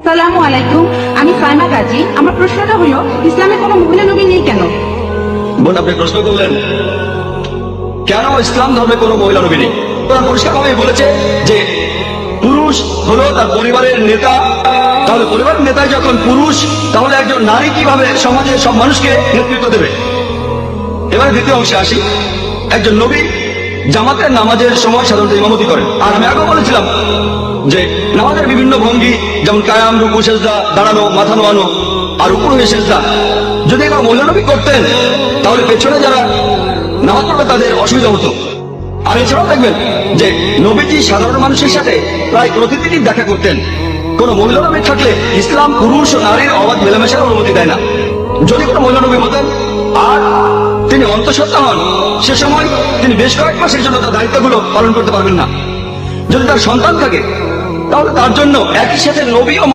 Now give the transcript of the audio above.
সালামু আলাইকুম, আমি ফাইমা গাজী। আমার প্রশ্নটা হলো, ইসলামে কোনো মহিলা নবী নেই কেন? বোন, আপনি প্রশ্ন করলেন কেন ইসলাম ধর্মে কোনো মহিলা নবী নেই। ওরা পরিষ্কারভাবে বলেছে যে পুরুষ হলো তার পরিবারের নেতা। তাহলে পরিবারের নেতায় যখন পুরুষ, তাহলে একজন নারী কিভাবে সমাজের সব মানুষকে নেতৃত্ব দেবে? এবারে দ্বিতীয় অংশে আসি। একজন নবী জামাতের নামাজের সময় সাধারণত ইমামতি করেন। আর আমি আগেও বলেছিলাম যে নামাজের বিভিন্ন ভঙ্গি, যেমন কায়াম, রুকু, সেজদা, দাঁড়ানো, মাথা নোয়ানো, আর উপর হয়ে সেজদা, যদি এবার মহিলা নবী করতেন তাহলে পেছনে যারা নামাজ পড়বে তাদের অসুবিধা হতো। আর এছাড়াও দেখবেন যে নবীজি সাধারণ মানুষের সাথে প্রায় প্রতিদিনই দেখা করতেন। কোন মহিলা নবী থাকলে ইসলাম পুরুষ ও নারীর অবাধ মেলামেশার অনুমতি দেয় না। যদি কোনো মহিলা নবী হতেন আর তিনি অন্তঃসত্ত্বা হন, সে সময় তিনি বেশ কয়েক মাসের জন্য তার দায়িত্বগুলো পালন করতে পারবেন না। যদি তার সন্তান থাকে তাহলে তার জন্য একই সাথে নবী ও